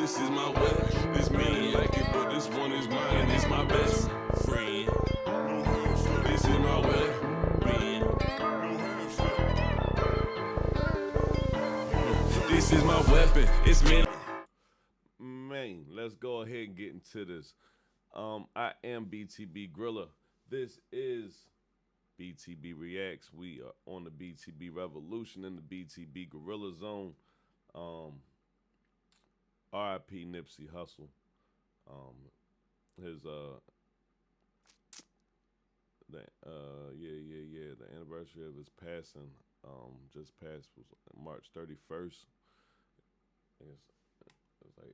This is my way. This mean like it, but this one is mine and it's my best friend. This is my way. This is my weapon. It's me. Man, let's go ahead and get into this. I am BTB Grilla. This is BTB Reacts. We are on the BTB Revolution in the BTB Grilla Zone. R.I.P. Nipsey Hussle. The anniversary of his passing just passed was March 31st. It's like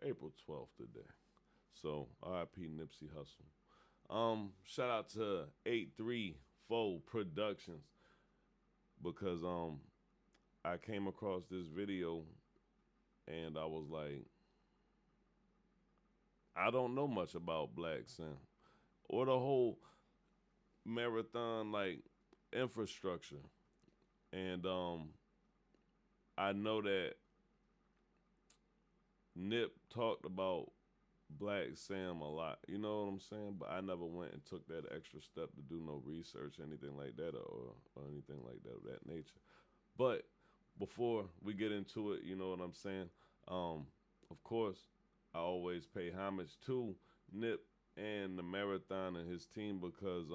April 12th today. So R.I.P. Nipsey Hussle. Shout out to 834 Productions because I came across this video and I was like, I don't know much about Blacc Sam or the whole marathon like infrastructure. And I know that Nip talked about Blacc Sam a lot, you know what I'm saying? But I never went and took that extra step to do no research, anything like that, or anything like that of that nature. But before we get into it, you know what I'm saying? Of course, I always pay homage to Nip and the marathon and his team because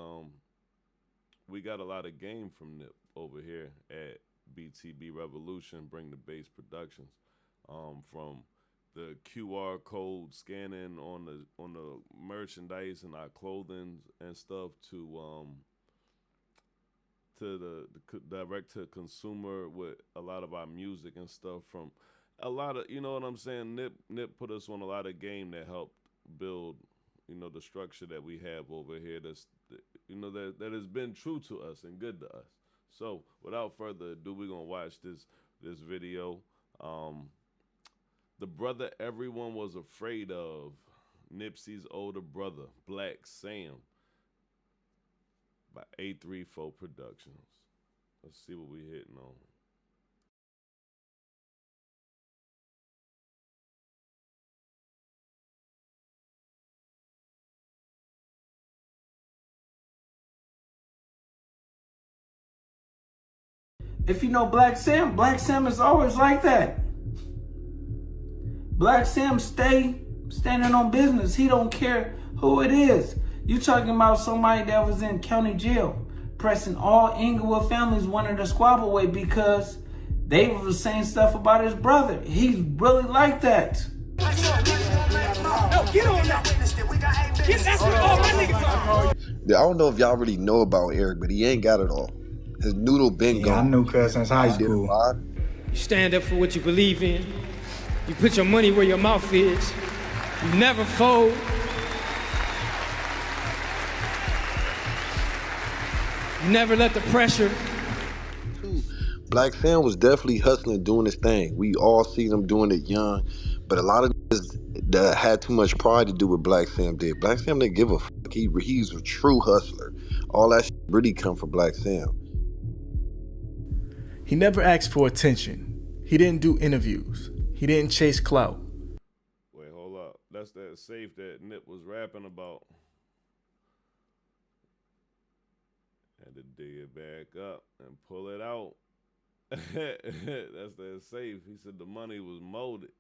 we got a lot of game from Nip over here at BTB Revolution, Bring the Bass Productions, from the QR code scanning on the merchandise and our clothing and stuff to the direct to consumer with a lot of our music and stuff from a lot of, you know what I'm saying? Nip put us on a lot of game that helped build, you know, the structure that we have over here that's, you know, that has been true to us and good to us. So without further ado, we're gonna watch this video. The brother everyone was afraid of, Nipsey's older brother, Blacc Sam, by 834 Productions. Let's see what we hitting on. If you know Blacc Sam is always like that. Blacc Sam standing on business. He don't care who it is. You talking about somebody that was in county jail, pressing all Inglewood families wanted to squabble with because they were saying stuff about his brother. He's really like that. No, get on now. That's what all my niggas are. I don't know if y'all really know about Eric, but he ain't got it all. His noodle been gone. I knew cuz since high school. You stand up for what you believe in. You put your money where your mouth is. You never fold. You never let the pressure. Blacc Sam was definitely hustling, doing his thing. We all seen him doing it young, but a lot of that had too much pride to do what Blacc Sam did. Blacc Sam didn't give a fuck. He's a true hustler. All that shit really come from Blacc Sam. He never asked for attention. He didn't do interviews. He didn't chase clout. Wait, hold up. That's that safe that Nip was rapping about. Had to dig it back up and pull it out. That's that safe. He said the money was molded.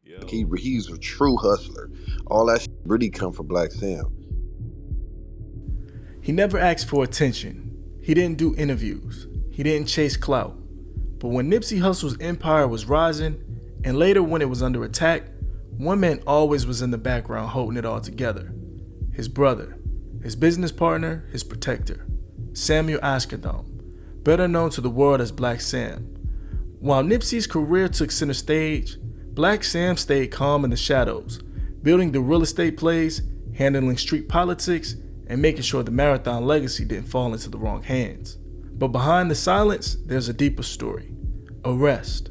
Yo. He's a true hustler. All that shit really come from Blacc Sam. He never asked for attention. He didn't do interviews. He didn't chase clout. But when Nipsey Hussle's empire was rising, and later when it was under attack, one man always was in the background holding it all together. His brother, his business partner, his protector, Samuel Ashkadom, better known to the world as Blacc Sam. While Nipsey's career took center stage, Blacc Sam stayed calm in the shadows, building the real estate plays, handling street politics, and making sure the marathon legacy didn't fall into the wrong hands. But behind the silence, there's a deeper story. Arrest,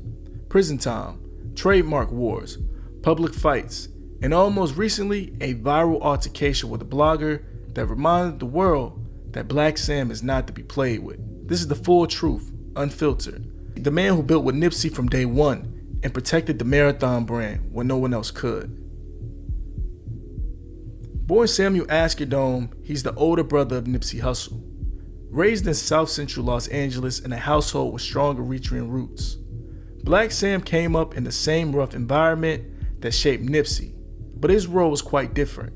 prison time, trademark wars, public fights, and almost recently, a viral altercation with a blogger that reminded the world that Blacc Sam is not to be played with. This is the full truth, unfiltered. The man who built with Nipsey from day one and protected the Marathon brand when no one else could. Born Samuel Askerdome, he's the older brother of Nipsey Hussle. Raised in South Central Los Angeles in a household with strong Eritrean roots, Blacc Sam came up in the same rough environment that shaped Nipsey, but his role was quite different.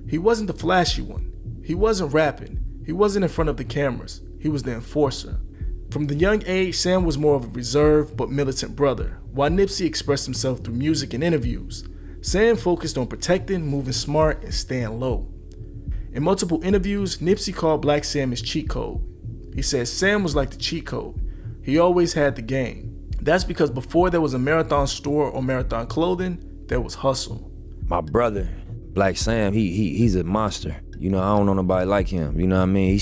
He wasn't the flashy one. He wasn't rapping. He wasn't in front of the cameras. He was the enforcer. From the young age, Sam was more of a reserved but militant brother. While Nipsey expressed himself through music and interviews, Sam focused on protecting, moving smart, and staying low. In multiple interviews, Nipsey called Blacc Sam his cheat code. He said Sam was like the cheat code. He always had the game. That's because before there was a Marathon store or Marathon clothing, there was hustle. My brother, Blacc Sam, he's a monster. You know, I don't know nobody like him. You know what I mean?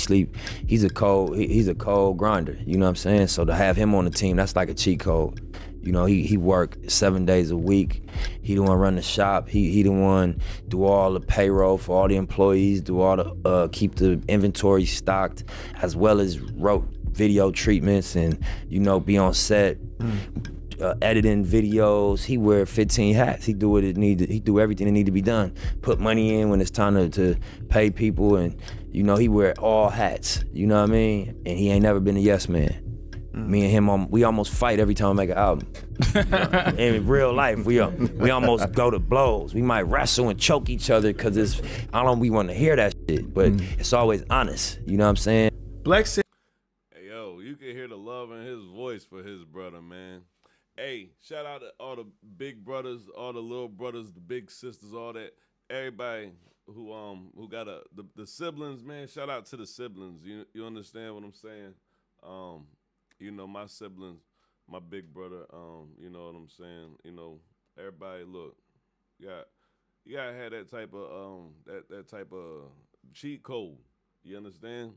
He's a cold grinder. You know what I'm saying? So to have him on the team, that's like a cheat code. You know, he worked 7 days a week. He the one run the shop. He the one do all the payroll for all the employees, do all the keep the inventory stocked, as well as wrote video treatments and, you know, be on set, editing videos. He wear 15 hats. He do everything that need to be done. Put money in when it's time to pay people, and, you know, he wear all hats. You know what I mean? And he ain't never been a yes man. Me and him, we almost fight every time we make an album. You know? In real life, we almost go to blows. We might wrestle and choke each other because I don't we want to hear that shit, but it's always honest. You know what I'm saying? Blacc Sam. Hey, yo, you can hear the love in his voice for his brother, man. Hey, shout out to all the big brothers, all the little brothers, the big sisters, all that. Everybody who got the siblings, man. Shout out to the siblings. You understand what I'm saying? You know, my siblings, my big brother, you know what I'm saying? You know, everybody, look, you gotta have that type of that type of cheat code. You understand?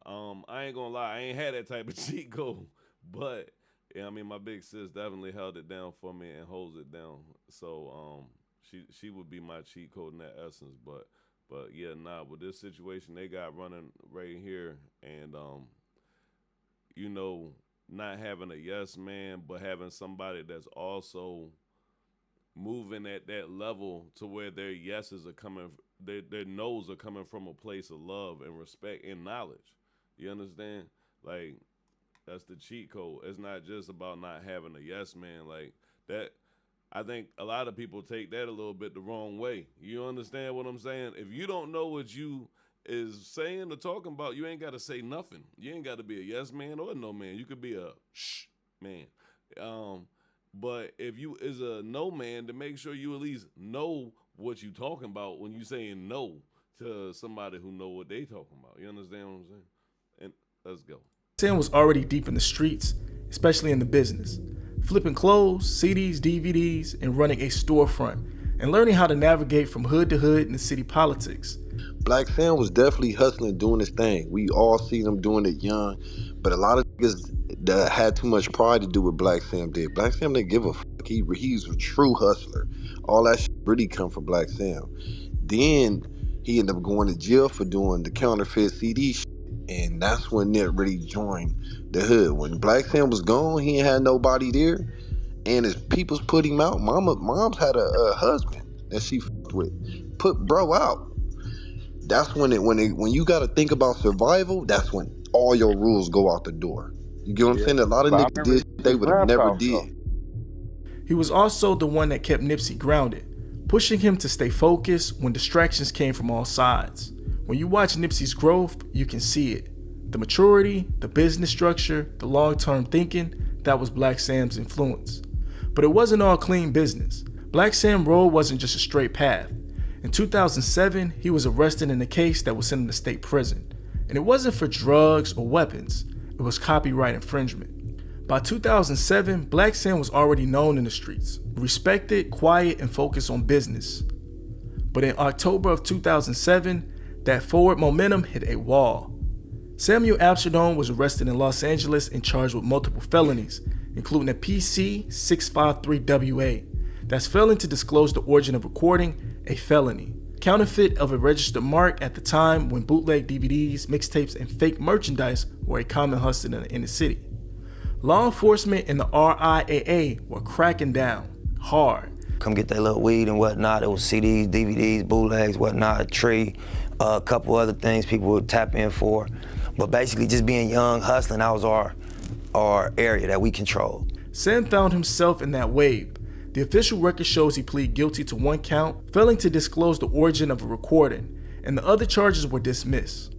I ain't gonna lie, I ain't had that type of cheat code, but yeah, I mean, my big sis definitely held it down for me and holds it down. So she would be my cheat code in that essence. But yeah, with this situation they got running right here, and you know, not having a yes man, but having somebody that's also moving at that level to where their yeses are coming, their no's are coming from a place of love and respect and knowledge. You understand? Like, that's the cheat code. It's not just about not having a yes man. Like, that, I think a lot of people take that a little bit the wrong way. You understand what I'm saying? If you don't know what you is saying or talking about, you ain't got to say nothing. You ain't got to be a yes man or a no man. You could be a shh man. But if you is a no man, to make sure you at least know what you talking about when you saying no to somebody who know what they talking about. You understand what I'm saying? And let's go. Sam was already deep in the streets, especially in the business, flipping clothes, CDs, DVDs, and running a storefront, and learning how to navigate from hood to hood in the city politics. Blacc Sam was definitely hustling, doing his thing. We all seen him doing it young, but a lot of niggas that had too much pride to do what Blacc Sam did. Blacc Sam didn't give a fuck. He's a true hustler. All that shit really come from Blacc Sam. Then he ended up going to jail for doing the counterfeit CD shit, and that's when Nip really joined the hood. When Blacc Sam was gone, he ain't had nobody there, and his peoples put him out. Mom's had a husband that she fucked with, put bro out. That's when you got to think about survival. That's when all your rules go out the door. You get what I'm saying? A lot of niggas did shit they would have never did. He was also the one that kept Nipsey grounded, pushing him to stay focused when distractions came from all sides. When you watch Nipsey's growth, you can see it. The maturity, the business structure, the long-term thinking, that was Blacc Sam's influence. But it wasn't all clean business. Blacc Sam's road wasn't just a straight path. In 2007, he was arrested in a case that was sent him to state prison. And it wasn't for drugs or weapons, it was copyright infringement. By 2007, Blacc Sam was already known in the streets, respected, quiet, and focused on business. But in October of 2007, that forward momentum hit a wall. Samuel Askerdome was arrested in Los Angeles and charged with multiple felonies, including a PC 653WA. That's failing to disclose the origin of recording, a felony. Counterfeit of a registered mark at the time when bootleg DVDs, mixtapes, and fake merchandise were a common hustle in the city. Law enforcement and the RIAA were cracking down hard. Come get that little weed and whatnot. It was CDs, DVDs, bootlegs, whatnot, a tree, a couple other things people would tap in for. But basically just being young, hustling, that was our area that we controlled. Sam found himself in that wave. The official record shows he pleaded guilty to 1 count, failing to disclose the origin of a recording, and the other charges were dismissed.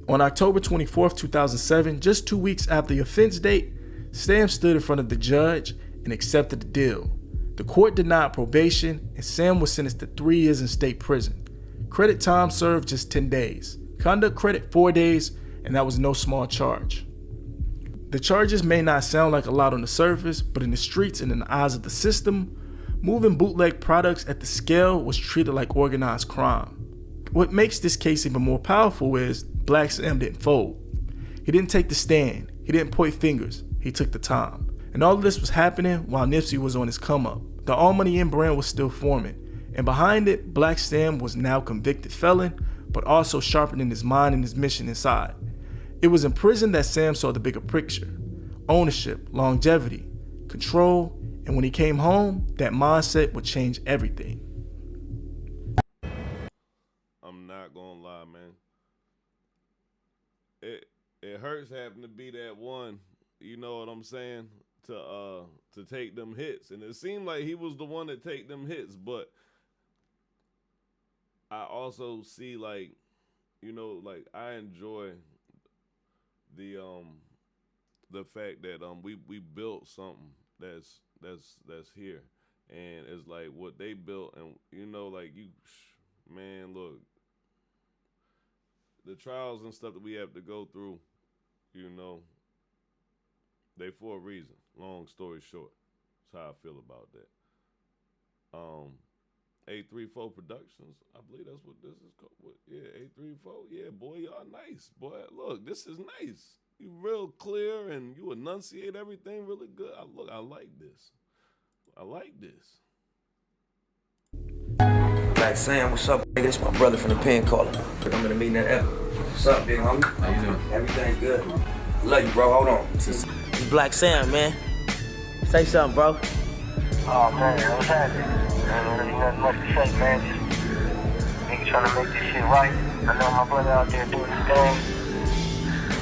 On October 24, 2007, just 2 weeks after the offense date, Sam stood in front of the judge and accepted the deal. The court denied probation, and Sam was sentenced to 3 years in state prison. Credit time served just 10 days. Conduct credit 4 days, and that was no small charge. The charges may not sound like a lot on the surface, but in the streets and in the eyes of the system, moving bootleg products at the scale was treated like organized crime. What makes this case even more powerful is Blacc Sam didn't fold. He didn't take the stand. He didn't point fingers. He took the time. And all of this was happening while Nipsey was on his come up. The All Money In brand was still forming. And behind it, Blacc Sam was now convicted felon, but also sharpening his mind and his mission inside. It was in prison that Sam saw the bigger picture. Ownership, longevity, control, and when he came home, that mindset would change everything. I'm not gonna lie, man. It hurts having to be that one, you know what I'm saying, to take them hits. And it seemed like he was the one that take them hits, but I also see, like, you know, like, I enjoy the fact that we built something that's here, and it's like what they built, and you know, like, man, look, the trials and stuff that we have to go through, you know, they for a reason. Long story short, that's how I feel about that. 834 Productions, I believe that's what this is called. Yeah, 834. Yeah, boy, y'all nice, boy. Look, this is nice. You real clear and you enunciate everything really good. I like this. I like this. Blacc Sam, what's up, nigga? This my brother from the pen caller. I'm in the meeting at Epic. What's up, big homie? How you doing? Everything good. Love you, bro. Hold on. It's Blacc Sam, man. Say something, bro. Oh, man, what's happening? I don't really nothing much to say, man. Just nigga trying to make this shit right. I know my brother out there doing his thing.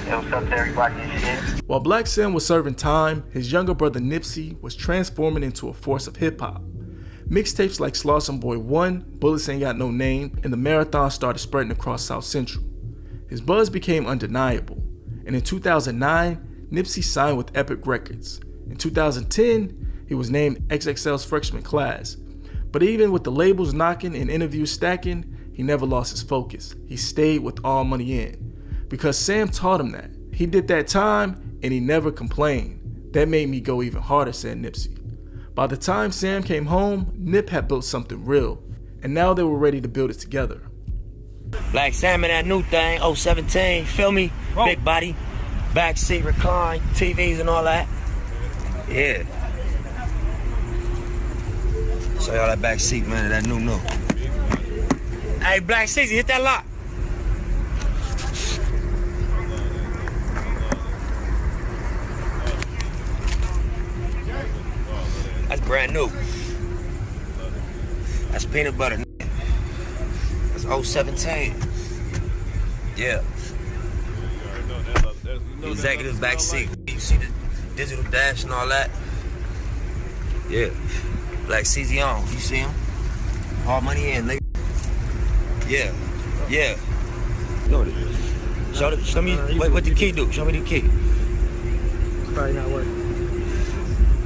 Hey, what's up to everybody and shit? While Blacc Sam was serving time, his younger brother Nipsey was transforming into a force of hip-hop. Mixtapes like Slauson Boy 1, Bullets Ain't Got No Name, and The Marathon started spreading across South Central. His buzz became undeniable, and in 2009, Nipsey signed with Epic Records. In 2010, he was named XXL's freshman class. But even with the labels knocking and interviews stacking, he never lost his focus. He stayed with All Money In. Because Sam taught him that. He did that time, and he never complained. That made me go even harder, said Nipsey. By the time Sam came home, Nip had built something real, and now they were ready to build it together. Blacc Sam and that new thing, 017, feel me? Bro. Big body, backseat recline, TVs and all that. Yeah. Show y'all that back seat, man, that new. Hey, Blacc Sam, hit that lock. That's brand new. That's peanut butter. That's 017. Yeah. Executive back seat. You see the digital dash and all that? Yeah. Blacc CZ on. You see him? All Money In, nigga. Yeah. Yeah. Show me what the key do. Show me the key. It's probably not working.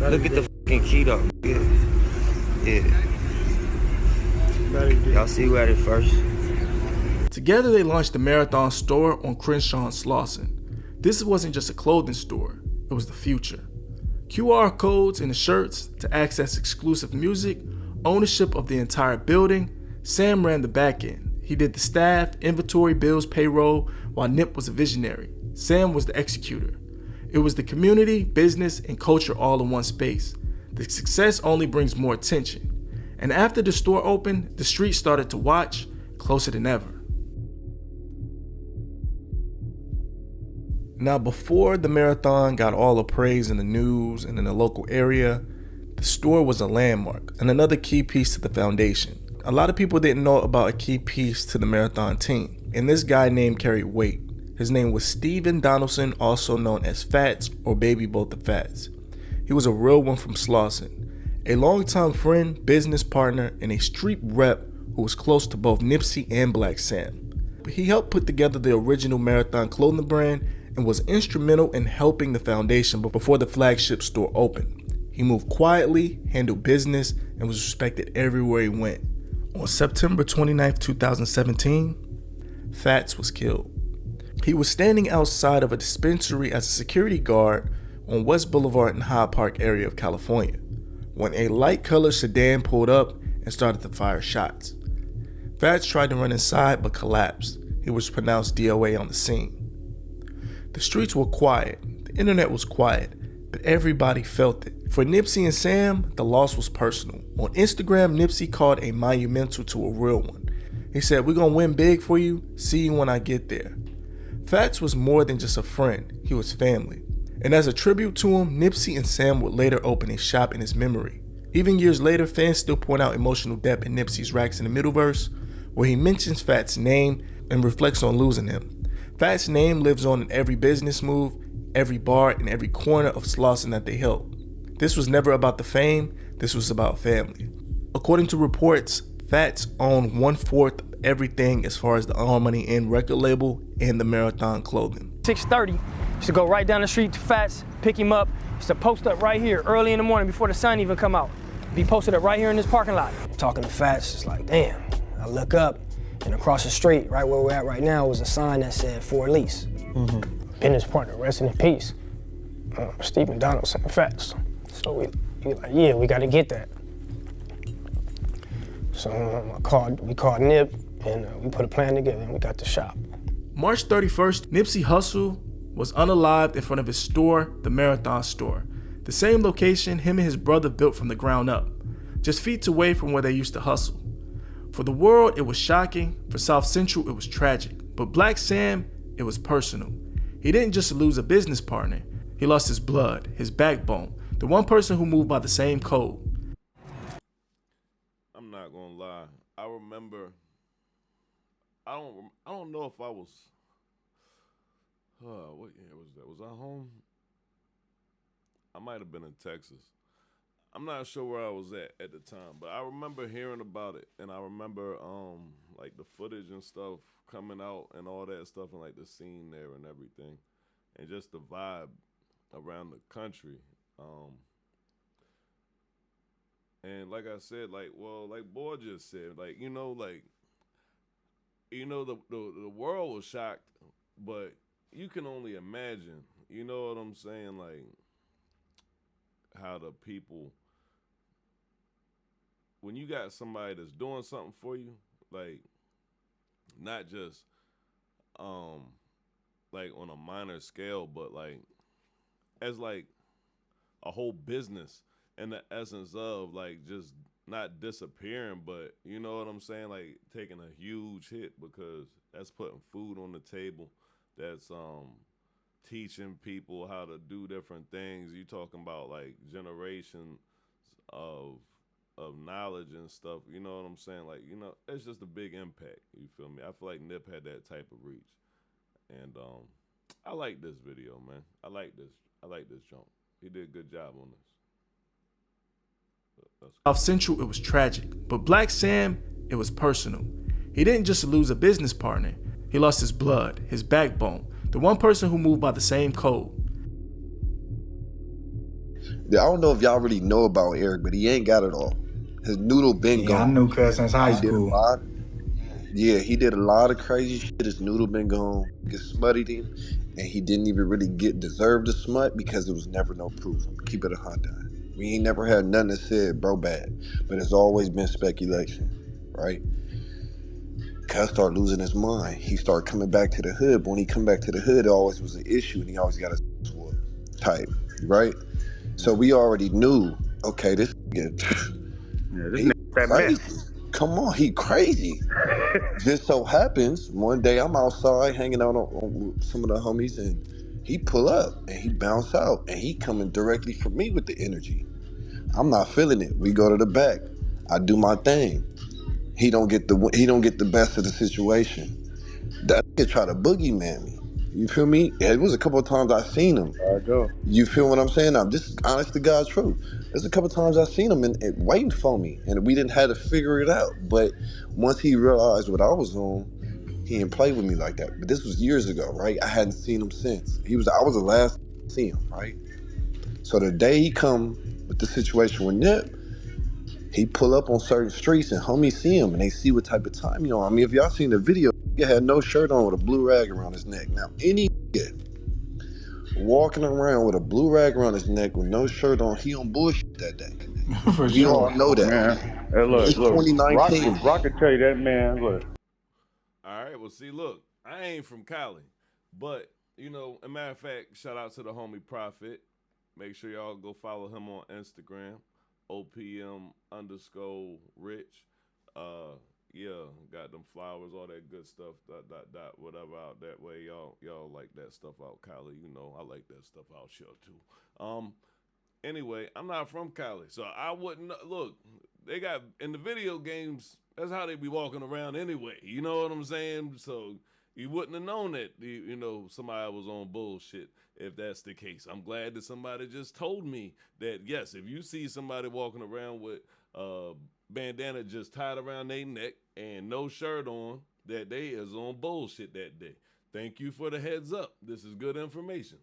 Look at the fucking key though. Yeah. Y'all see who had it first? Together they launched the Marathon store on Crenshaw and Slauson. This wasn't just a clothing store, it was the future. QR codes in the shirts to access exclusive music, ownership of the entire building. Sam ran the back end. He did the staff, inventory, bills, payroll, while Nip was a visionary. Sam was the executor. It was the community, business, and culture all in one space. The success only brings more attention. And after the store opened, the street started to watch closer than ever. Now, before the marathon got all the praise in the news and in the local area, the store was a landmark and another key piece to the foundation. A lot of people didn't know about a key piece to the marathon team, and this guy name carried weight. His name was Stephen Donaldson, also known as Fats or Baby Both the Fats. He was a real one from Slauson, a longtime friend, business partner, and a street rep who was close to both Nipsey and Blacc Sam. He helped put together the original Marathon clothing brand and was instrumental in helping the foundation before the flagship store opened. He moved quietly, handled business, and was respected everywhere he went. On September 29, 2017, Fats was killed. He was standing outside of a dispensary as a security guard on West Boulevard in Hyde Park area of California when a light-colored sedan pulled up and started to fire shots. Fats tried to run inside but collapsed. He was pronounced DOA on the scene. The streets were quiet, the internet was quiet, but everybody felt it. For Nipsey and Sam, the loss was personal. On Instagram, Nipsey called a monumental to a real one. He said, "We're gonna win big for you, see you when I get there." Fats was more than just a friend, he was family. And as a tribute to him, Nipsey and Sam would later open a shop in his memory. Even years later, fans still point out emotional depth in Nipsey's Racks in the Middle verse, where he mentions Fats' name and reflects on losing him. Fats' name lives on in every business move, every bar, and every corner of Slauson that they helped. This was never about the fame, this was about family. According to reports, Fats owned 1/4 of everything as far as the All Money In record label and the Marathon clothing. 6:30, used to go right down the street to Fats, pick him up. Used to post up right here early in the morning before the sun even come out. Be posted up right here in this parking lot. Talking to Fats, it's like, damn. I look up, and across the street, right where we're at right now, was a sign that said "For Lease." Business partner, rest in peace. Stephen Donaldson, Fats. So we like, yeah, we got to get that. So we called Nip, and we put a plan together, and we got the shop. March 31st, Nipsey Hussle was unalived in front of his store, the Marathon store. The same location him and his brother built from the ground up, just feet away from where they used to hustle. For the world, it was shocking. For South Central, it was tragic. But Blacc Sam, it was personal. He didn't just lose a business partner. He lost his blood, his backbone, the one person who moved by the same code. I'm not gonna lie. I remember. I don't know if I was. What year was that? Was I home? I might have been in Texas. I'm not sure where I was at the time, but I remember hearing about it, and I remember like the footage and stuff coming out and all that stuff, and like the scene there and everything, and just the vibe around the country. And like I said, like Boy just said, the world was shocked, but you can only imagine, you know what I'm saying, like how the people, when you got somebody that's doing something for you, like not just like on a minor scale, but like as like a whole business in the essence of like just not disappearing, but you know what I'm saying, like taking a huge hit, because that's putting food on the table, that's teaching people how to do different things. You talking about like generations of knowledge and stuff, you know what I'm saying? Like, you know, it's just a big impact, you feel me? I feel like Nip had that type of reach. And I like this video, man. I like this jump. He did a good job on this. South Central, it was tragic. But Blacc Sam, it was personal. He didn't just lose a business partner. He lost his blood, his backbone, the one person who moved by the same code. I don't know if y'all really know about Eric, but he ain't got it all. His noodle been gone. I knew Cuz since high school. He did a lot of crazy shit. His noodle been gone. Get smutted him, and he didn't even really deserve the smut because there was never no proof. Keep it 100. We ain't never had nothing that said bro bad, but it's always been speculation, right? Cuz started losing his mind. He started coming back to the hood, but when he come back to the hood, it always was an issue, and he always got a type, right? So we already knew, okay, this nigga, crazy. Come on, he crazy. Just so happens, one day I'm outside hanging out on some of the homies, and He pull up and he bounce out and he coming directly for me with the energy. I'm not feeling it. We go to the back. I do my thing. He don't get the best of the situation. That nigga try to boogeyman me. You feel me? It was a couple of times I seen him. I go. You feel what I'm saying? I'm just honest to God's truth. There's a couple of times I seen him and waiting for me, and we didn't have to figure it out. But once he realized what I was on, he didn't play with me like that. But this was years ago, right? I hadn't seen him since. I was the last to see him, right? So the day he come with the situation with Nip, he pull up on certain streets and homies see him and they see what type of time you on. I mean, if y'all seen the video, he had no shirt on with a blue rag around his neck. Now, any nigga walking around with a blue rag around his neck with no shirt on, he on bullshit that day. For We all sure. know that. Man, hey, It's look. Rock 2019. can tell you that, man. Look, All right, well, see, look, I ain't from Cali, but, you know, a matter of fact, shout out to the homie Prophet. Make sure y'all go follow him on Instagram, OPM_rich. Yeah, got them flowers, all that good stuff, whatever out that way. Y'all like that stuff out Cali, you know, I like that stuff out here too. Anyway, I'm not from Cali, so I wouldn't look. They got in the video games. That's how they be walking around anyway. You know what I'm saying? So you wouldn't have known that. You know, somebody was on bullshit if that's the case. I'm glad that somebody just told me that. Yes, if you see somebody walking around with bandana just tied around their neck and no shirt on, that they is on bullshit that day. Thank you for the heads up. This is good information.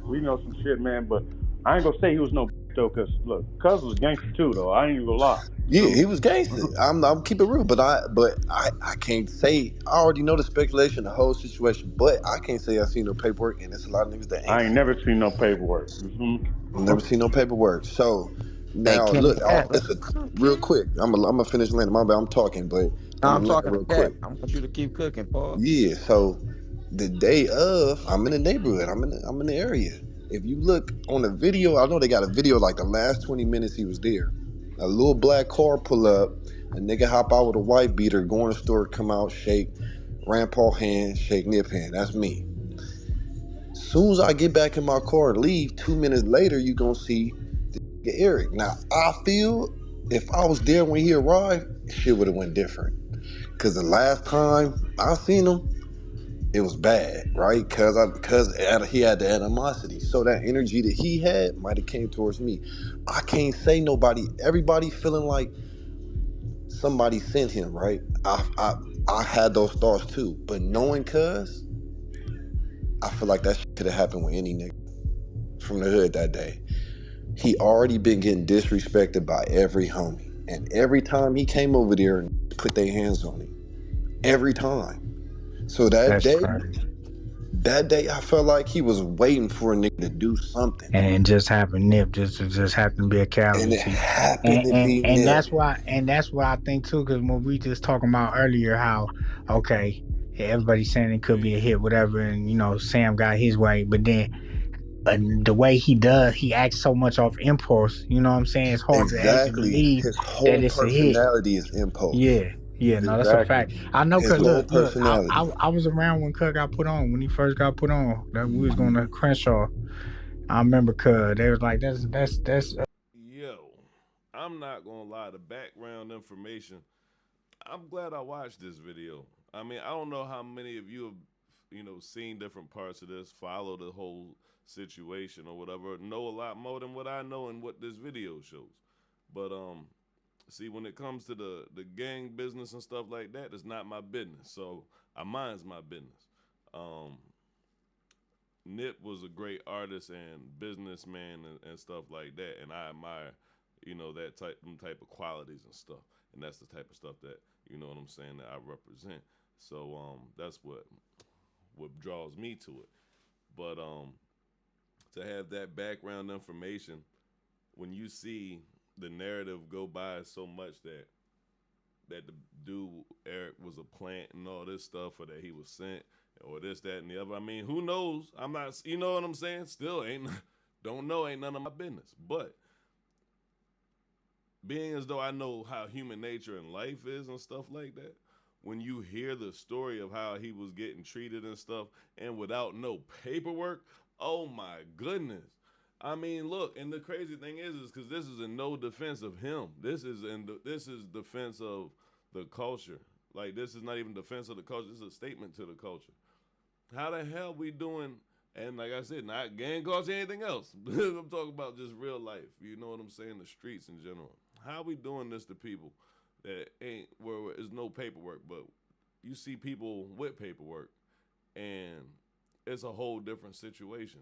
we know some shit, man. But I ain't gonna say he was no though, cause look, Cuz was gangster too, though. I ain't even gonna lie. Yeah, True. he was gangster. I'm keep it real, but I can't say. I already know the speculation, the whole situation, but I can't say I seen no paperwork, and there's a lot of niggas that ain't I ain't seen never it. seen no paperwork. Never seen no paperwork. So Hey, now Kenny look, Cat, let it's me a cook, real Kenny. quick. I'm gonna finish landing. My bad. I'm talking, but No, I'm I'm gonna land talking to real Cat. quick. I want you to keep cooking, Paul. Yeah. So the day of, I'm in the neighborhood. I'm in the area. If you look on the video, I know they got a video like the last 20 minutes he was there. A little black car pull up, a nigga hop out with a white beater, go in the store, come out, shake, Rampaw hand, shake Nip hand. That's me. Soon as I get back in my car and leave, 2 minutes later, you gonna see Eric. Now I feel if I was there when he arrived, shit would have went different. Cause the last time I seen him, it was bad, right? Because he had the animosity. So that energy that he had might have came towards me. I can't say nobody. Everybody feeling like somebody sent him, right? I had those thoughts too. But knowing Cuz, I feel like that shit could have happened with any nigga from the hood that day. He already been getting disrespected by every homie. And every time he came over there and put their hands on him. Every time. So That's crazy. that day I felt like he was waiting for a nigga to do something. And it just happened. Nip just happened to be a And it casualty. happened And to and be and Nip. that's what I think too. Because when we just talking about earlier, how okay, yeah, everybody's saying it could be a hit, whatever, and Sam got his way, but then the way he does, he acts so much off impulse. You know what I'm saying? It's hard to actually Exactly. believe His that whole it's a hit. personality is impulse. Yeah, yeah, no, that's a Exactly. fact. I know, His cause whole look, I personality. I was around when Cuz got put on, when he first got put on. That we was going to Crenshaw. I remember Cuz. They was like, that's. Yo, I'm not gonna lie, the background information, I'm glad I watched this video. I mean, I don't know how many of you have, seen different parts of this, follow the whole situation or whatever, know a lot more than what I know and what this video shows. But see, when it comes to the gang business and stuff like that, it's not my business. So I mind's my business. Um, Nip was a great artist and businessman and stuff like that, and I admire, that type of qualities and stuff, and that's the type of stuff that you know what I'm saying that I represent. So that's what draws me to it. But to have that background information, when you see the narrative go by so much that the dude Eric was a plant and all this stuff, or that he was sent, or this, that, and the other. I mean, who knows? I'm not, you know what I'm saying? Still don't know, ain't none of my business. But being as though I know how human nature and life is and stuff like that, when you hear the story of how he was getting treated and stuff, and without no paperwork, oh my goodness. I mean, look, and the crazy thing is because this is in no defense of him. This is defense of the culture. Like, this is not even defense of the culture. This is a statement to the culture. How the hell we doing? And like I said, not gang culture, anything else. I'm talking about just real life. You know what I'm saying? The streets in general. How we doing this to people that ain't where there's no paperwork, but you see people with paperwork, and it's a whole different situation.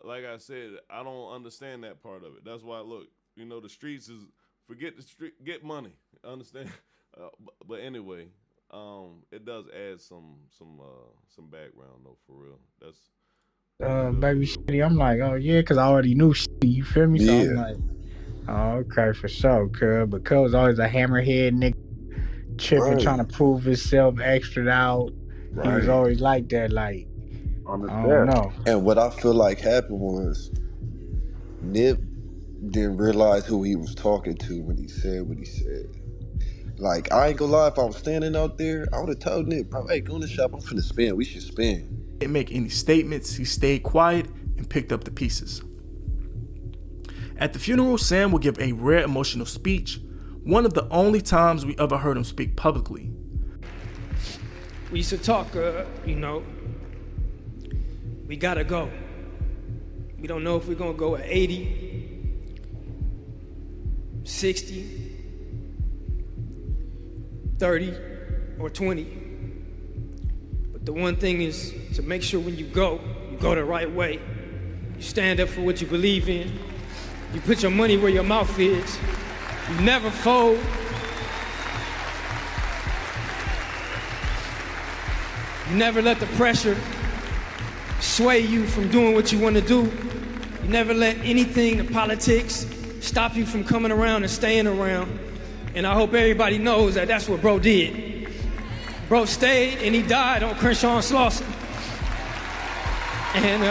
Like I said, I don't understand that part of it. That's why, look, you know, the streets is forget the street, get money. Understand? But anyway, it does add some background though, for real. That's baby shitty. I'm like, oh yeah, because I already knew shitty. You feel me? So I'm like, oh, okay, for sure, cuz. But cuz was always a hammerhead nigga, tripping, trying to prove himself, extra out. He was always like that, like, I don't know. And what I feel like happened was Nip didn't realize who he was talking to when he said what he said. Like, I ain't gonna lie, if I was standing out there, I would have told Nip, bro, hey, go in the shop, I'm finna spin. We should spin. He didn't make any statements. He stayed quiet and picked up the pieces. At the funeral, Sam would give a rare emotional speech, one of the only times we ever heard him speak publicly. We used to talk, you know, we gotta go. We don't know if we're gonna go at 80, 60, 30, or 20. But the one thing is to make sure when you go the right way. You stand up for what you believe in. You put your money where your mouth is. You never fold. You never let the pressure sway you from doing what you want to do. You never let anything, the politics, stop you from coming around and staying around. And I hope everybody knows that that's what bro did. Bro stayed and he died on Crenshaw and Slauson. And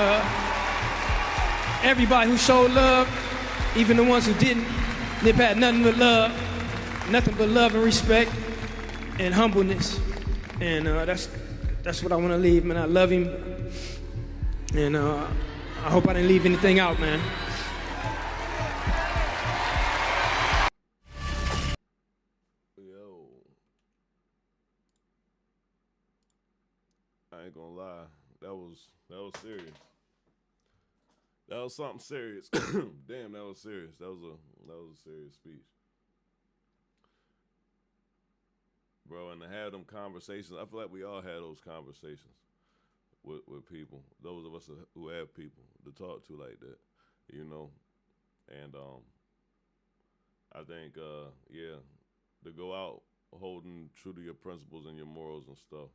everybody who showed love, even the ones who didn't, Nip had nothing but love and respect and humbleness. And that's what I want to leave, man. I love him. And I hope I didn't leave anything out, man. Yo, I ain't gonna lie, that was serious. That was something serious. Damn, that was serious. That was a serious speech, bro. And to have them conversations, I feel like we all had those conversations with people. Those of us who have people to talk to like that, you know. And I think, yeah, to go out holding true to your principles and your morals and stuff.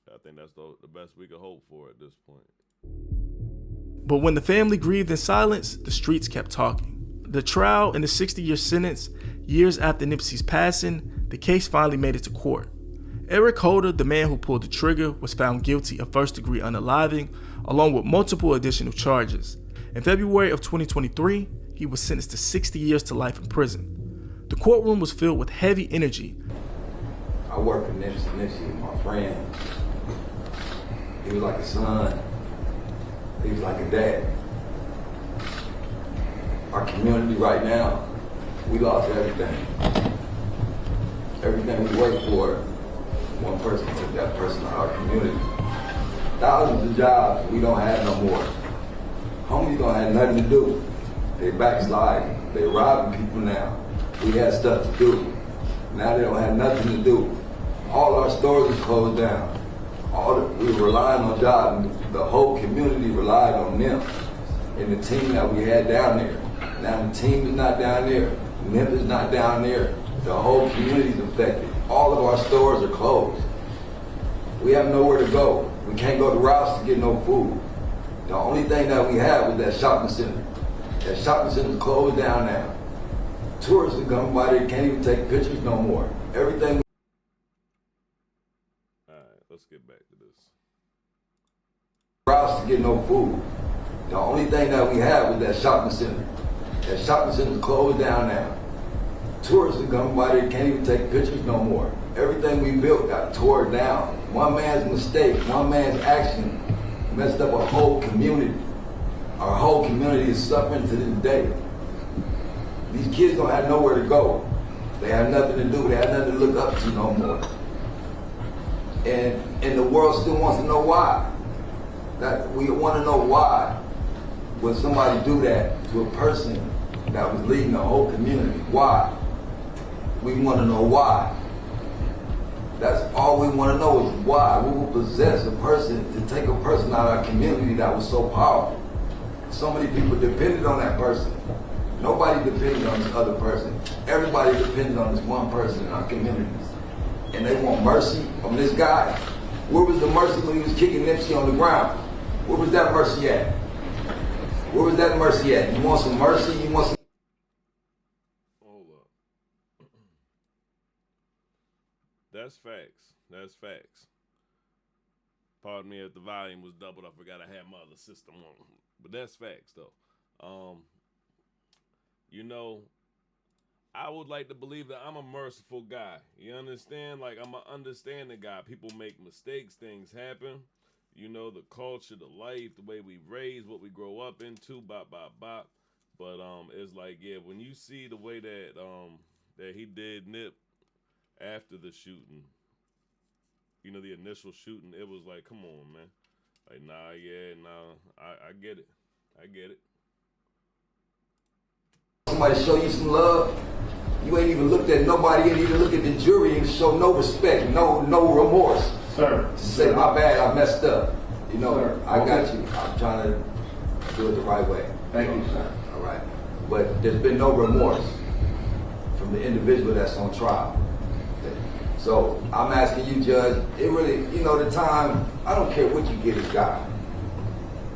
I think that's the best we could hope for at this point. But when the family grieved in silence, the streets kept talking. The trial and the 60-year sentence, years after Nipsey's passing, the case finally made it to court. Eric Holder, the man who pulled the trigger, was found guilty of first-degree unaliving, along with multiple additional charges. In February of 2023, he was sentenced to 60 years to life in prison. The courtroom was filled with heavy energy. I work for Nipsey, my friend. He was like a son. He was like a dad. Our community right now, we lost everything. Everything we worked for, one person took that person out of our community. Thousands of jobs we don't have no more. Homies don't have nothing to do. They backsliding. They robbing people now. We had stuff to do. Now they don't have nothing to do. All our stores is closed down. We were relying on jobs. The whole community relied on them and the team that we had down there. Now the team is not down there. Nip is not down there. The whole community is affected. All of our stores are closed. We have nowhere to go. We can't go to Rouse to get no food. The only thing that we have was that shopping center. That shopping center is closed down now. Tourists are coming by there, can't even take pictures no more. Everything. Let's get back to this. Rouse to get no food. The only thing that we have was that shopping center. That shopping center is closed down now. Tourists are coming by there, can't even take pictures no more. Everything we built got torn down. One man's mistake, one man's action messed up a whole community. Our whole community is suffering to this day. These kids don't have nowhere to go. They have nothing to do, they have nothing to look up to no more. And the world still wants to know why. That we want to know why would somebody do that to a person that was leading the whole community? Why? We want to know why. That's all we want to know is why. We will possess a person to take a person out of our community that was so powerful. So many people depended on that person. Nobody depended on this other person. Everybody depended on this one person in our communities. And they want mercy from this guy. Where was the mercy when he was kicking Nipsey on the ground? Where was that mercy at? Where was that mercy at? You want some mercy? You want some... Hold up. That's facts. That's facts. Pardon me if the volume was doubled. I forgot I had my other system on. But that's facts, though. You know, I would like to believe that I'm a merciful guy. You understand? Like, I'm an understanding guy. People make mistakes. Things happen. You know, the culture, the life, the way we raise, what we grow up into, bop, bop, bop. But it's like, yeah, when you see the way that that he did Nip after the shooting, you know, the initial shooting, it was like, come on, man. Like, nah, yeah, nah, I get it. I get it. Somebody show you some love, you ain't even looked at nobody, ain't even look at the jury and show no respect, no remorse. Sir. To say, my bad, I messed up. You know, Sir. I got you. I'm trying to do it the right way. Thank you, sir. All right. But there's been no remorse from the individual that's on trial. So I'm asking you, Judge, it really, you know, the time, I don't care what you get this guy.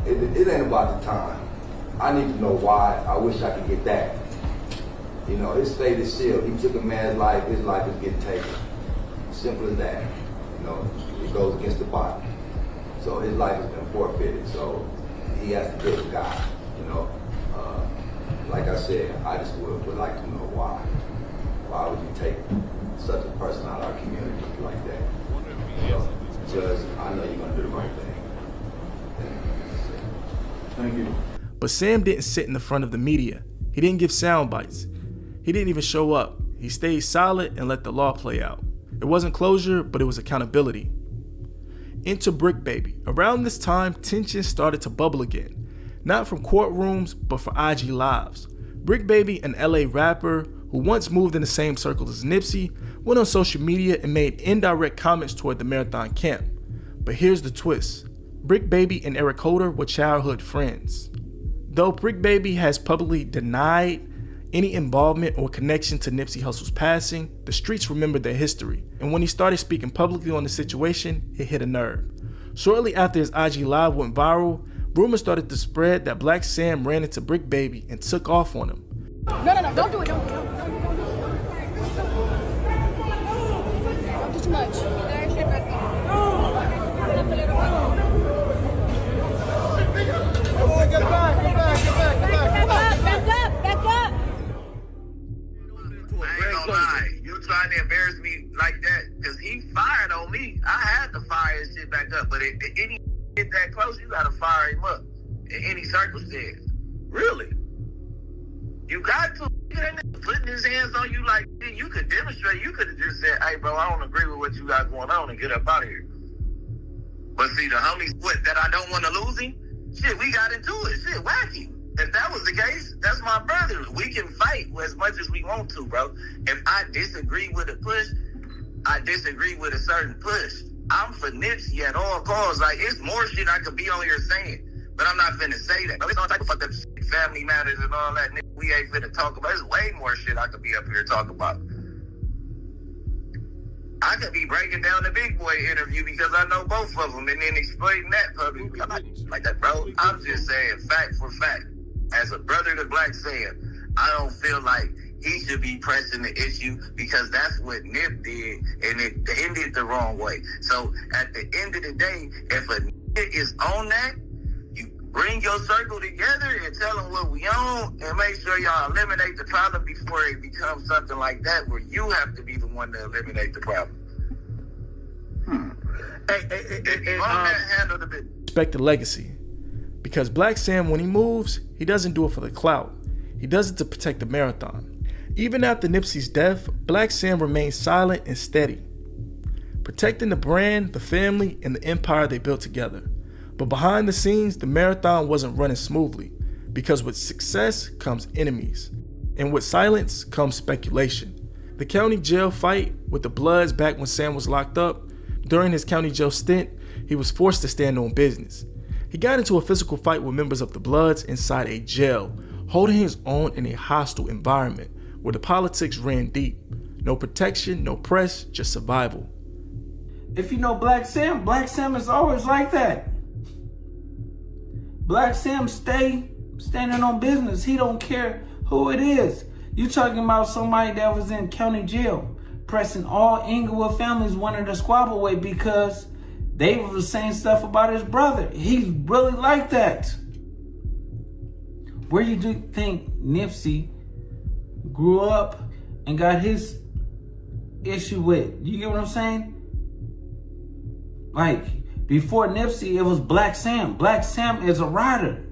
It ain't about the time. I need to know why. I wish I could get that. You know, his fate is sealed. He took a man's life, his life is getting taken. Simple as that. You know, it goes against the body. So his life has been forfeited. So he has to get the guy, you know. Like I said, I just would like to know why. Why would you take such a person out of our community like that? So, Judge, I know you're going to do the right thing. Thank you. But Sam didn't sit in the front of the media. He didn't give sound bites. He didn't even show up. He stayed silent and let the law play out. It wasn't closure, but it was accountability. Into Brick Baby. Around this time, tension started to bubble again. Not from courtrooms, but for IG Lives. Brick Baby, an LA rapper who once moved in the same circle as Nipsey, went on social media and made indirect comments toward the Marathon camp. But here's the twist. Brick Baby and Eric Holder were childhood friends. Though Brick Baby has publicly denied any involvement or connection to Nipsey Hussle's passing, the streets remember their history. And when he started speaking publicly on the situation, it hit a nerve. Shortly after his IG Live went viral, rumors started to spread that Blacc Sam ran into Brick Baby and took off on him. No, don't do it, don't do too much. Get back. I ain't gonna lie. You trying to embarrass me like that? Because he fired on me. I had to fire his shit back up. But if any get that close, you gotta fire him up in any circumstance. Really? You got to. Putting his hands on you like you could demonstrate. You could have just said, "Hey, bro, I don't agree with what you got going on," and get up out of here. But see, the homies, that I don't want to lose him. Shit, we got into it. Shit, wacky. If that was the case, that's my brother. We can fight as much as we want to, bro. If I disagree with a push, I disagree with a certain push. I'm for Nipsey at all costs. Like, it's more shit I could be on here saying, but I'm not finna say that. It's all type of fucked up shit, family matters and all that. We ain't finna talk about. There's way more shit I could be up here talking about. I could be breaking down the Big Boy interview because I know both of them and then explaining that publicly. I'm not like that, bro. I'm just saying fact for fact. As a brother to Blacc Sam, I don't feel like he should be pressing the issue because that's what Nip did and it ended the wrong way. So at the end of the day, if a nigga is on that, you bring your circle together and tell them what we on don't, and make sure y'all eliminate the problem before it becomes something like that where you have to be the one to eliminate the problem. Handle the business. Respect the legacy. Because Blacc Sam, when he moves, he doesn't do it for the clout. He does it to protect the marathon. Even after Nipsey's death, Blacc Sam remained silent and steady, protecting the brand, the family, and the empire they built together. But behind the scenes, the marathon wasn't running smoothly, because with success comes enemies, and with silence comes speculation. The county jail fight with the Bloods back when Sam was locked up, during his county jail stint, he was forced to stand on business. He got into a physical fight with members of the Bloods inside a jail, holding his own in a hostile environment where the politics ran deep. No protection, no press, just survival. If you know Blacc Sam is always like that. Blacc Sam stay standing on business. He don't care who it is. You talking about somebody that was in county jail, pressing all Inglewood families wanted to squabble with because they were saying stuff about his brother. He's really like that. Where you do think Nipsey grew up and got his issue with? You get what I'm saying? Like, before Nipsey, it was Blacc Sam. Blacc Sam is a rider.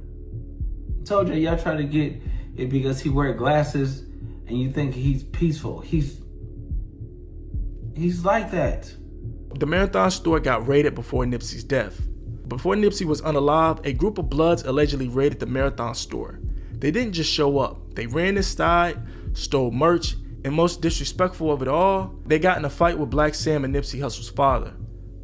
I told you, y'all try to get it because he wear glasses and you think he's peaceful. He's like that. The Marathon store got raided before Nipsey's death. Before Nipsey was unalive, a group of Bloods allegedly raided the Marathon store. They didn't just show up. They ran inside, stole merch, and most disrespectful of it all, they got in a fight with Blacc Sam and Nipsey Hussle's father.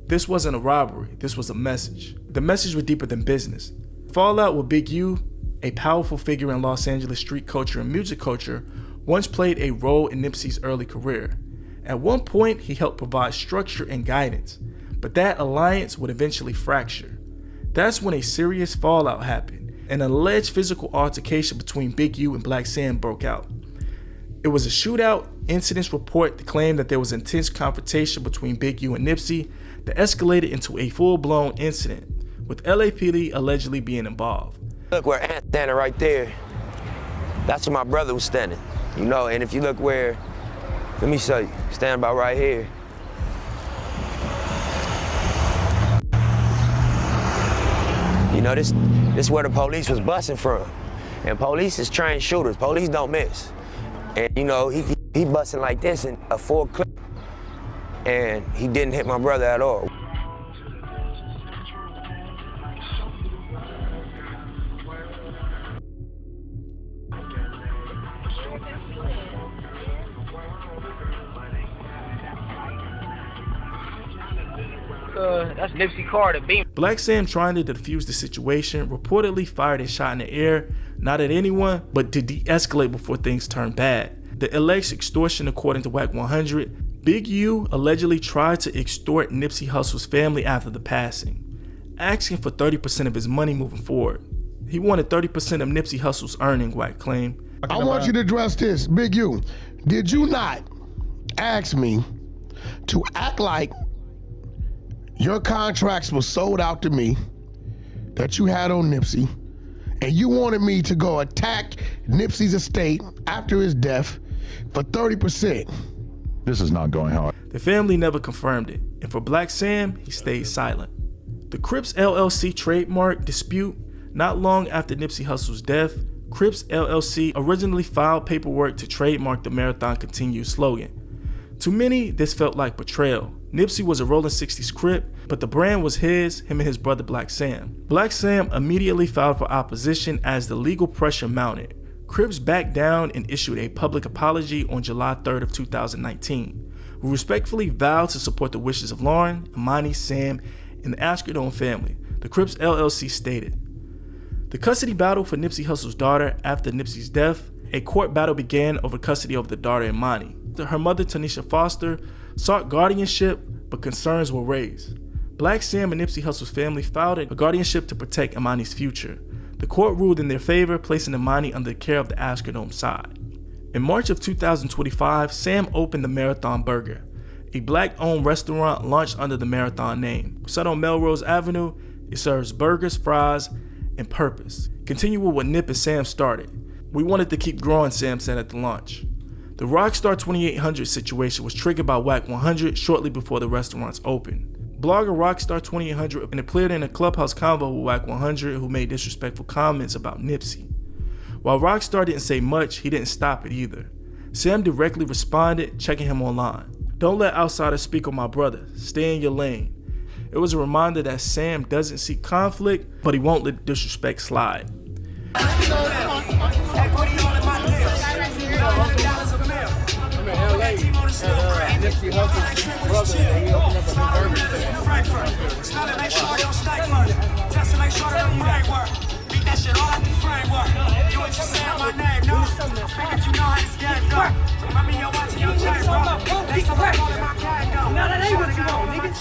This wasn't a robbery, this was a message. The message was deeper than business. Fallout with Big U, a powerful figure in Los Angeles street culture and music culture, once played a role in Nipsey's early career. At one point, he helped provide structure and guidance, but that alliance would eventually fracture. That's when a serious fallout happened. An alleged physical altercation between Big U and Blacc Sam broke out. It was a shootout. Incidents report claimed that there was intense confrontation between Big U and Nipsey that escalated into a full-blown incident, with LAPD allegedly being involved. Look where Ant's standing right there. That's where my brother was standing, you know, and if you look where, let me show you, stand about right here. You know, this is where the police was busting from. And police is trained shooters, police don't miss. And you know, he busting like this in a full clip. And he didn't hit my brother at all. That's Nipsey Carter, beam. Blacc Sam, trying to defuse the situation, reportedly fired a shot in the air, not at anyone, but to de-escalate before things turned bad. The alleged extortion, according to WAC 100, Big U allegedly tried to extort Nipsey Hussle's family after the passing, asking for 30% of his money moving forward. He wanted 30% of Nipsey Hussle's earning, WAC claimed. I want you to address this, Big U. Did you not ask me to act like your contracts were sold out to me that you had on Nipsey, and you wanted me to go attack Nipsey's estate after his death for 30%? This is not going hard. The family never confirmed it, and for Blacc Sam, he stayed silent. The Crips LLC trademark dispute, not long after Nipsey Hussle's death, Crips LLC originally filed paperwork to trademark the Marathon Continue slogan. To many, this felt like betrayal. Nipsey was a Rolling 60s Crip, but the brand was him and his brother Blacc Sam. Blacc Sam immediately filed for opposition as the legal pressure mounted. Crips backed down and issued a public apology on July 3rd of 2019. We respectfully vowed to support the wishes of Lauren, Imani, Sam, and the Askerdome family, the Crips LLC stated. The custody battle for Nipsey Hussle's daughter after Nipsey's death, a court battle began over custody of the daughter Imani. Her mother, Tanisha Foster, sought guardianship, but concerns were raised. Blacc Sam and Nipsey Hussle's family filed a guardianship to protect Imani's future. The court ruled in their favor, placing Imani under the care of the Askerdome side. In March of 2025, Sam opened the Marathon Burger, a Black-owned restaurant launched under the Marathon name. Set on Melrose Avenue, it serves burgers, fries, and purpose. Continue with what Nip and Sam started. We wanted to keep growing, Sam said at the launch. The Rockstar 2800 situation was triggered by Wack 100 shortly before the restaurants opened. Blogger Rockstar 2800 appeared in a Clubhouse convo with Wack 100, who made disrespectful comments about Nipsey. While Rockstar didn't say much, he didn't stop it either. Sam directly responded, checking him online. "Don't let outsiders speak on my brother. Stay in your lane." It was a reminder that Sam doesn't seek conflict, but he won't let disrespect slide. Nipsey Hussle's brother, he opened up a new burger stand. Beat that shit all out the framework. You ain't just saying my name, no. I figured you know how this game go. I mean, you're watching your chain, bro. They still calling my gang, though. Now that ain't what you want, nigga.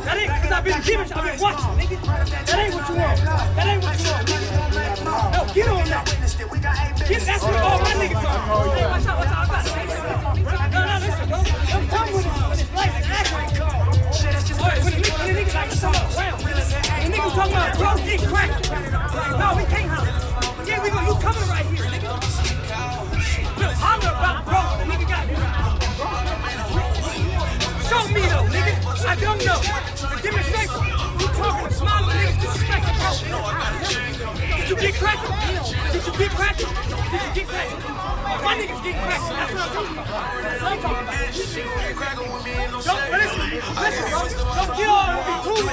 That ain't, cause I've been giving, I've been watching, nigga. That ain't what you want. That ain't what you want, nigga. No, get on that. That's what all my niggas are. Hey, watch out, I got it. No, listen, bro. Don't come with it. When it's like an action. When the niggas like to talk around. When niggas talking about, bro, get cracked. No, we can't holler. Yeah, we go. You coming right here, nigga. Look, holler about bro. The nigga got me. Show me though, nigga. I don't know. The demonstration. You talking to small niggas disrespecting bro. Did you get cracked? Did you get cracked? Did you get cracked? My niggas get cracked. That's what I'm talking about. That's what I'm talking about. Don't listen, bro. Don't get all and be cool with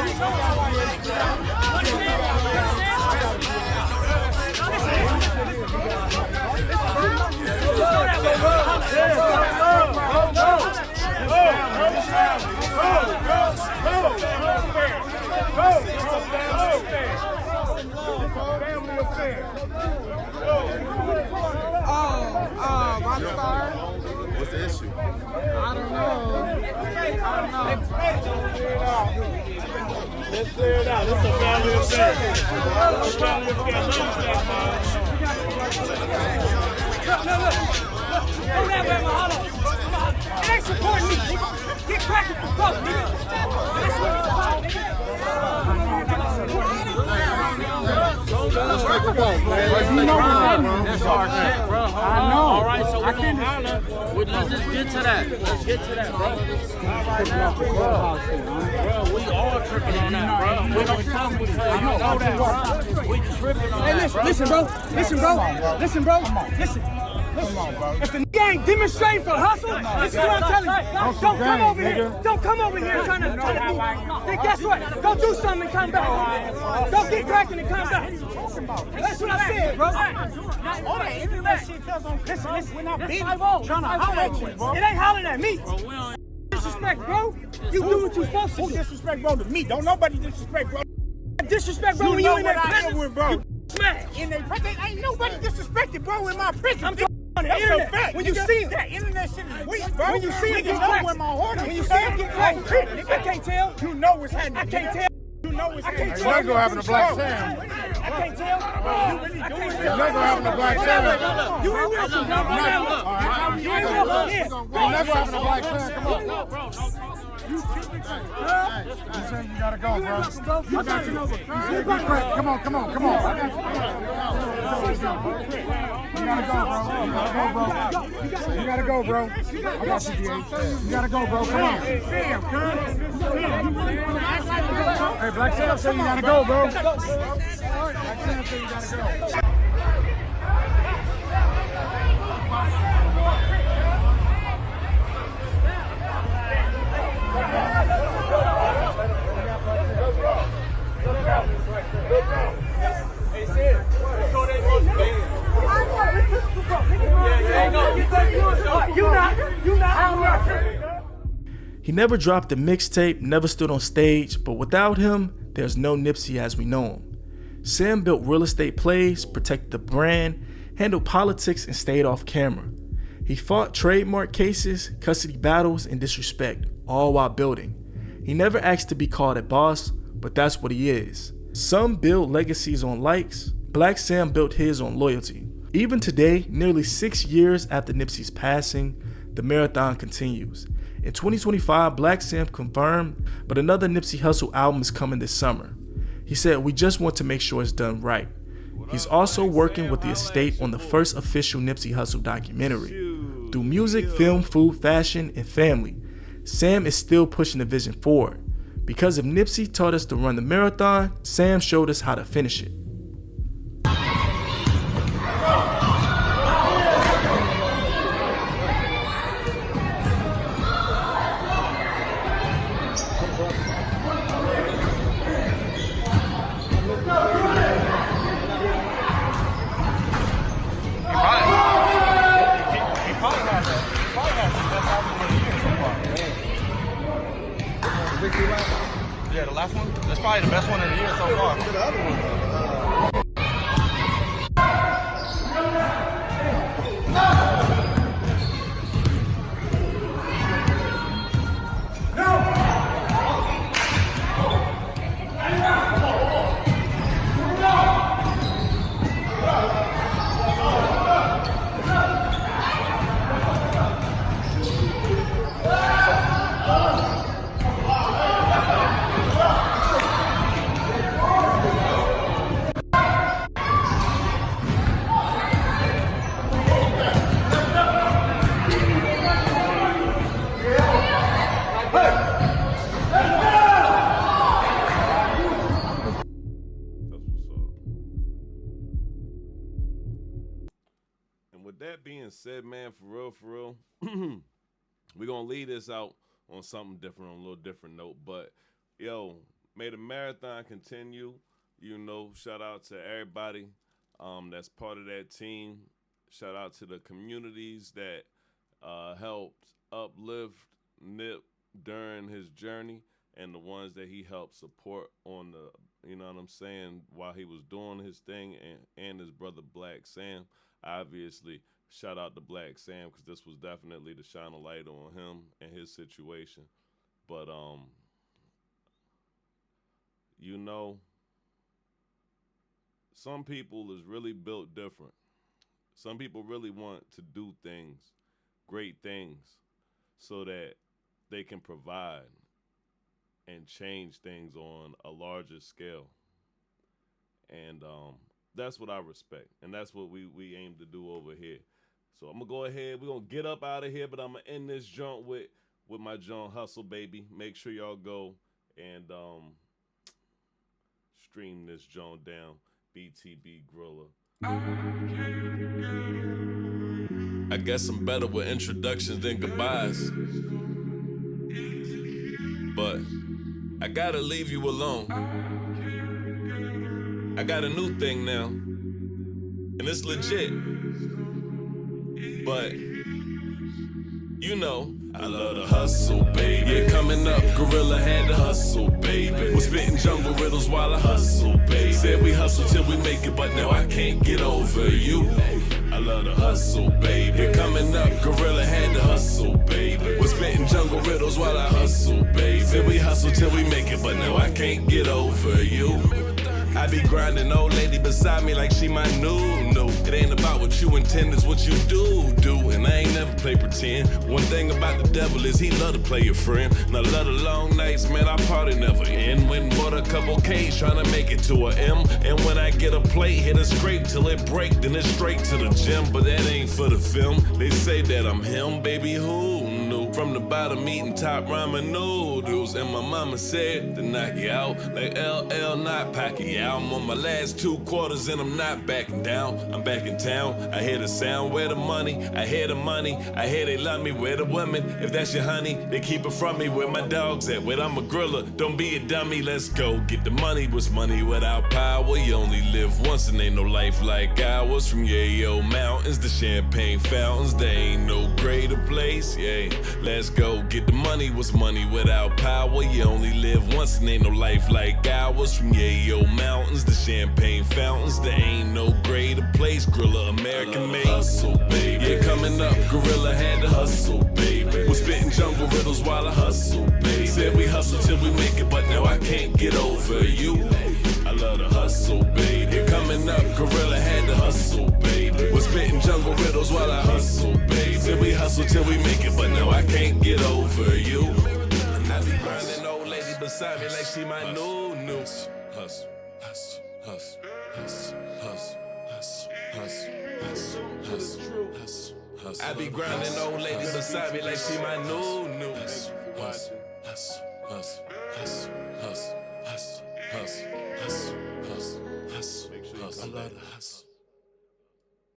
I'm sorry. What's the issue? I don't know. Let's clear it out. This is a family affair. It's a family affair. Go that way, Mahalo. It ain't supporting me, nigga. Get cracking for both, nigga. That's what it's about, nigga. Let's take a vote, man. That's our shit, bro. I know. All right, so we're going to holler. Let's just get to that. Let's get to that, bro. Not right now, bro. We all tripping on that, bro. We don't come because you know that, bro. We tripping on that, bro. Listen, bro. Listen. If the nigga ain't demonstrating for hustle, this is what I'm telling you. Don't come over here. Don't come over here trying to be. Then guess what? Go do something and come back. Don't get cracking and come back. That's what I said, bro. Listen. We're not beating. Trying to holler at you, bro. It ain't hollering at me. Disrespect, bro. You do what you supposed to do. Who disrespect, bro, to me? Don't nobody disrespect, bro. Disrespect, bro, when you in that prison, bro. Smash. In their prison, ain't nobody disrespected, bro, in my prison. I'm talking on the internet. When you see him, that internet shit is weak, bro. When you see him, you know where my heart is. When you see him get cracked, I can't tell. You know what's happening. I can't tell. You know what's happening. What's gonna happen to Blacc Sam? I can't tell. What's gonna happen to Blacc Sam? You ain't with you, bro. You ain't with me. What's gonna happen to Blacc Sam? Come on. You said you gotta go, bro. I got you. Come on. I got you. You gotta go, bro. I got you, DA. You gotta go, bro. Come on. Hey, Blacc Sam said you gotta go, bro. Blacc Sam said you gotta go. He never dropped a mixtape, never stood on stage, but without him, there's no Nipsey as we know him. Sam built real estate plays, protected the brand, handled politics, and stayed off camera. He fought trademark cases, custody battles, and disrespect, all while building. He never asked to be called a boss, but that's what he is. Some build legacies on likes. Blacc Sam built his on loyalty. Even today, nearly 6 years after Nipsey's passing, the marathon continues. In 2025, Blacc Sam confirmed, but another Nipsey Hussle album is coming this summer. He said, "We just want to make sure it's done right. He's also working with the estate on the first official Nipsey Hussle documentary. Through music, film, food, fashion, and family, Sam is still pushing the vision forward. Because if Nipsey taught us to run the marathon, Sam showed us how to finish it. Yeah, the last one? That's probably the best one of the year so far. The other one. That being said, man, for real, we're going to leave this out on something different, on a little different note. But, yo, may the marathon continue. You know, shout out to everybody that's part of that team. Shout out to the communities that helped uplift Nip during his journey and the ones that he helped support on the, you know what I'm saying, while he was doing his thing, and his brother Blacc Sam. Obviously, shout out to Blacc Sam, because this was definitely to shine a light on him and his situation. But, you know, some people is really built different. Some people really want to do things, great things, so that they can provide and change things on a larger scale. And, that's what I respect, and that's what we aim to do over here. So I'm going to go ahead. We're going to get up out of here, but I'm going to end this joint with my John Hustle, baby. Make sure y'all go and stream this joint down, BTB Grilla. I guess I'm better with introductions than goodbyes, but I got to leave you alone. I got a new thing now, and it's legit, but you know, I love the hustle, baby. Yeah, coming up, Gorilla had to hustle, baby. Was spitting jungle riddles while I hustle, baby. Said we hustle till we make it, but now I can't get over you. I love the hustle, baby. Coming up, Gorilla had to hustle, baby. Was spitting jungle riddles while I hustle, baby. Said we hustle till we make it, but now I can't get over you. I be grinding old lady beside me like she my new. It ain't about what you intend, it's what you do. And I ain't never play pretend. One thing about the devil is he love to play your friend. And I love the long nights, man, our party never end. Went and bought a couple K's trying to make it to a M. And when I get a plate, hit a scrape till it break, then it's straight to the gym. But that ain't for the film. They say that I'm him, baby, who knew? From the bottom eating top ramen noodles. And my mama said to knock you out like LL, not Pacquiao. I'm on my last 2 quarters and I'm not backing down. I'm back in town. I hear the sound, where the money? I hear the money. I hear they love me, where the women? If that's your honey, they keep it from me. Where my dogs at? Where I'm a griller. Don't be a dummy, let's go. Get the money. What's money without power? You only live once and ain't no life like ours. From Yayo Mountains to Champagne Fountains, there ain't no greater place. Yeah, let's go. Get the money. What's money without power? You only live once and ain't no life like ours. From Yayo Mountains to Champagne Fountains, there ain't no greater place. Grilla American made. Hustle, baby. Yeah, coming up, Gorilla had to hustle, baby. Was spitting jungle riddles while I hustle, baby. Said we hustle till we make it, but now I can't get over you. I love the hustle, baby. Yeah, coming up, Gorilla had to hustle, baby. Was spitting jungle riddles while I hustle, baby. Said we hustle till we make it, but now I can't get over you. And I be grinding old lady beside me like she my new. Hustle, hustle, hustle, hustle, hustle, hustle, hustle, hustle, hustle, hustle. I be grinding old lady beside me like she my new. Hustle, hustle, hustle.